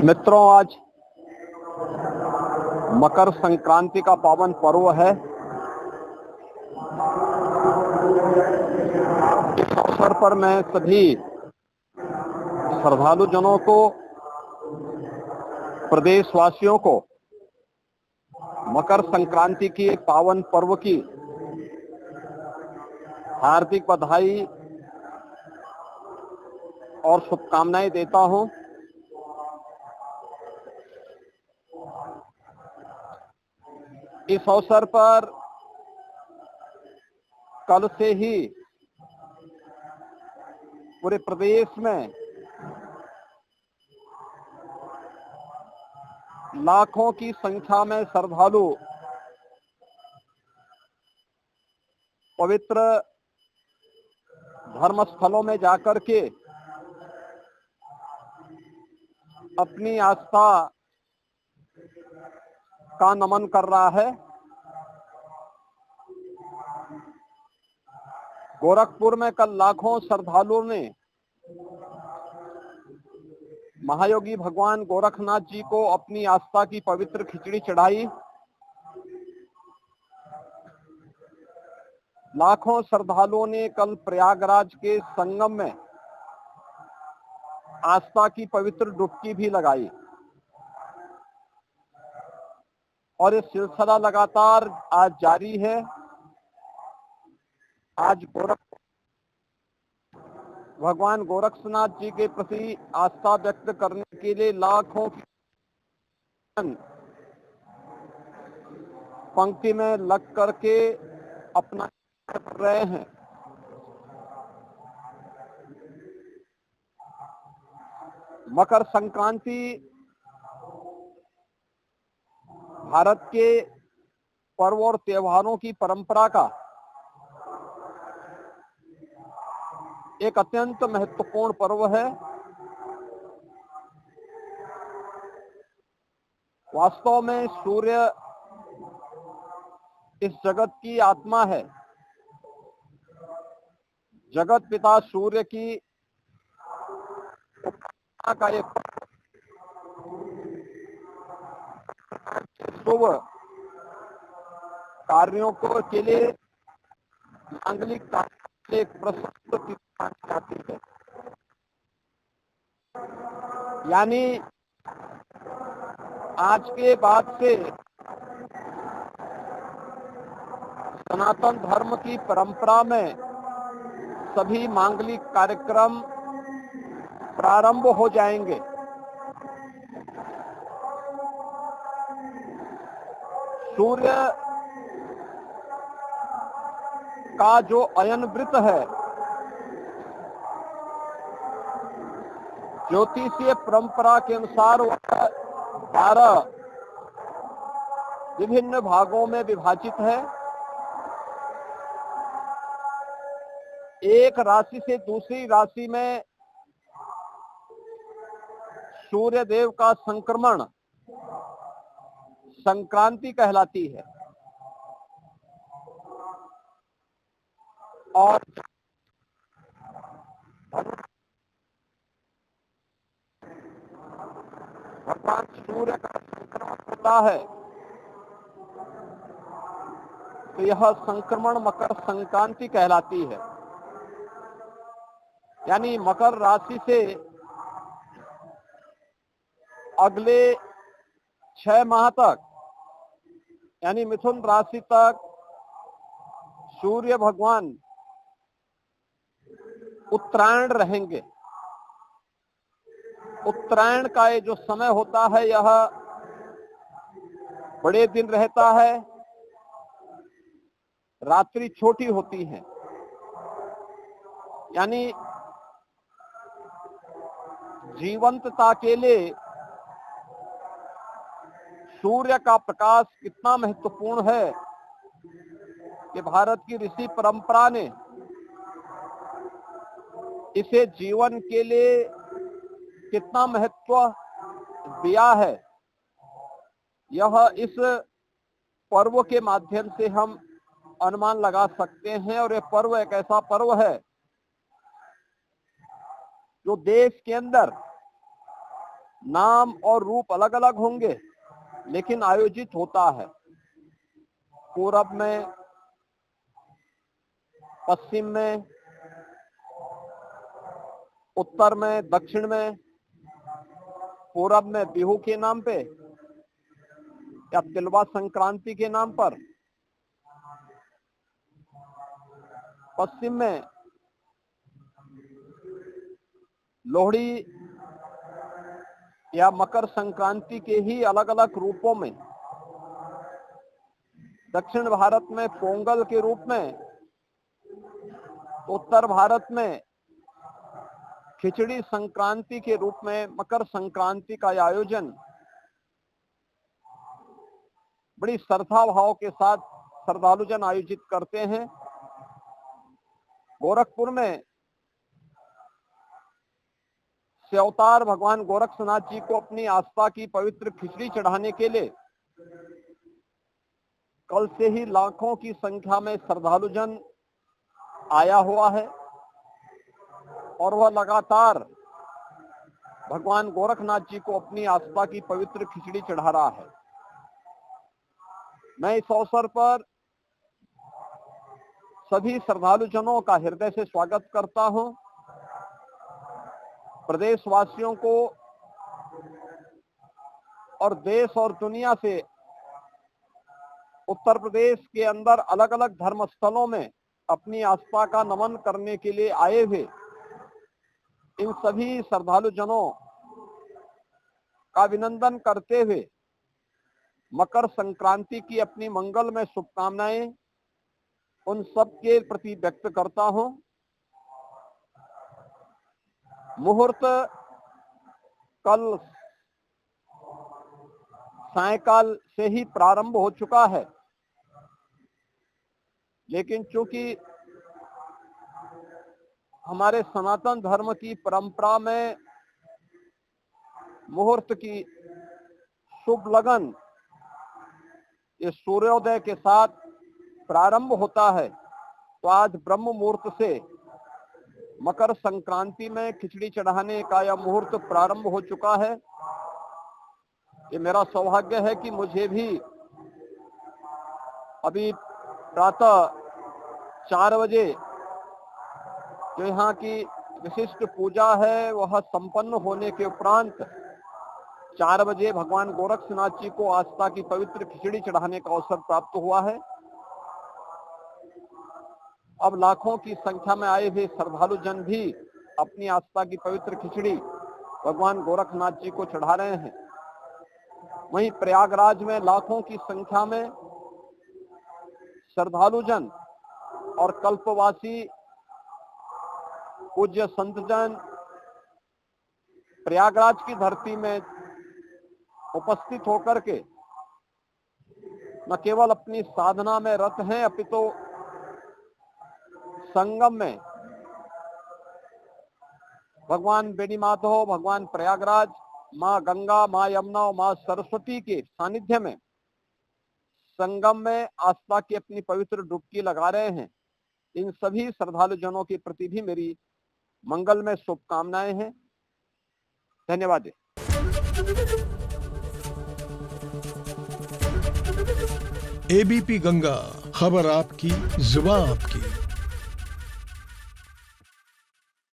मित्रों, आज मकर संक्रांति का पावन पर्व है। इस अवसर पर मैं सभी श्रद्धालु जनों को, प्रदेशवासियों को मकर संक्रांति की एक पावन पर्व की हार्दिक बधाई और शुभकामनाएं देता हूं। इस अवसर पर कल से ही पूरे प्रदेश में लाखों की संख्या में श्रद्धालु पवित्र धर्मस्थलों में जाकर के अपनी आस्था का नमन कर रहा है। गोरखपुर में कल लाखों श्रद्धालुओं ने महायोगी भगवान गोरखनाथ जी को अपनी आस्था की पवित्र खिचड़ी चढ़ाई। लाखों श्रद्धालुओं ने कल प्रयागराज के संगम में आस्था की पवित्र डुबकी भी लगाई और ये सिलसिला लगातार आज जारी है। आज भगवान गोरखनाथ जी के प्रति आस्था व्यक्त करने के लिए लाखों पंक्ति में लग करके अपना कर रहे हैं। मकर संक्रांति भारत के पर्व और त्योहारों की परंपरा का एक अत्यंत महत्वपूर्ण पर्व है। वास्तव में सूर्य इस जगत की आत्मा है। जगत पिता सूर्य की का एक शुभ कार्यों को के लिए मांगलिक एक प्रशस्त जाती है। यानी आज के बाद से सनातन धर्म की परंपरा में सभी मांगलिक कार्यक्रम प्रारंभ हो जाएंगे। सूर्य का जो अयन वृत्त है, ज्योतिषीय परंपरा के अनुसार वह 12 विभिन्न भागों में विभाजित है। एक राशि से दूसरी राशि में सूर्य देव का संक्रमण संक्रांति कहलाती है। और भगवान सूर्य का संक्रमण होता है तो यह संक्रमण मकर संक्रांति कहलाती है। यानी मकर राशि से अगले 6 माह तक, यानी मिथुन राशि तक सूर्य भगवान उत्तरायण रहेंगे। उत्तरायण का ये जो समय होता है यह बड़े दिन रहता है, रात्रि छोटी होती है। यानी जीवंतता के लिए सूर्य का प्रकाश कितना महत्वपूर्ण है कि भारत की ऋषि परंपरा ने इसे जीवन के लिए कितना महत्व दिया है, यह इस पर्व के माध्यम से हम अनुमान लगा सकते हैं। और यह पर्व एक ऐसा पर्व है जो देश के अंदर नाम और रूप अलग अलग होंगे, लेकिन आयोजित होता है। पूरब में, पश्चिम में, उत्तर में, दक्षिण में। पूरब में बिहू के नाम पे या तिलवा संक्रांति के नाम पर, पश्चिम में लोहड़ी या मकर संक्रांति के ही अलग अलग रूपों में, दक्षिण भारत में पोंगल के रूप में, उत्तर भारत में खिचड़ी संक्रांति के रूप में मकर संक्रांति का आयोजन बड़ी श्रद्धा भाव के साथ श्रद्धालुजन आयोजित करते हैं। गोरखपुर में से अवतार भगवान गोरक्षनाथ जी को अपनी आस्था की पवित्र खिचड़ी चढ़ाने के लिए कल से ही लाखों की संख्या में श्रद्धालुजन आया हुआ है और वह लगातार भगवान गोरखनाथ जी को अपनी आस्था की पवित्र खिचड़ी चढ़ा रहा है। मैं इस अवसर पर सभी श्रद्धालुजनों का हृदय से स्वागत करता हूं। प्रदेशवासियों को और देश और दुनिया से उत्तर प्रदेश के अंदर अलग अलग धर्म स्थलों में अपनी आस्था का नमन करने के लिए आए हुए इन सभी श्रद्धालुजनों का अभिनंदन करते हुए मकर संक्रांति की अपनी मंगलमय शुभकामनाएं उन सब के प्रति व्यक्त करता हूं। मुहूर्त कल सायंकाल से ही प्रारंभ हो चुका है, लेकिन चूंकि हमारे सनातन धर्म की परंपरा में मुहूर्त की शुभ लगन ये सूर्योदय के साथ प्रारंभ होता है, तो आज ब्रह्म मुहूर्त से मकर संक्रांति में खिचड़ी चढ़ाने का यह मुहूर्त प्रारंभ हो चुका है। ये मेरा सौभाग्य है कि मुझे भी अभी प्रातः 4 बजे जो यहाँ की विशिष्ट पूजा है वह संपन्न होने के उपरांत 4 बजे भगवान गोरक्षनाथ जी को आस्था की पवित्र खिचड़ी चढ़ाने का अवसर प्राप्त हुआ है। अब लाखों की संख्या में आए हुए श्रद्धालुजन भी अपनी आस्था की पवित्र खिचड़ी भगवान गोरखनाथ जी को चढ़ा रहे हैं। वहीं प्रयागराज में लाखों की संख्या में श्रद्धालुजन और कल्पवासी पूज्य संतजन प्रयागराज की धरती में उपस्थित होकर के न केवल अपनी साधना में रत हैं, अपितु संगम में भगवान बेनी माधव, भगवान प्रयागराज, माँ गंगा, माँ यमुना और माँ सरस्वती के सानिध्य में संगम में आस्था की अपनी पवित्र डुबकी लगा रहे हैं। इन सभी श्रद्धालुजनों के प्रति भी मेरी मंगलमय शुभकामनाएं हैं। धन्यवाद। एबीपी गंगा, खबर आपकी, जुबान आपकी।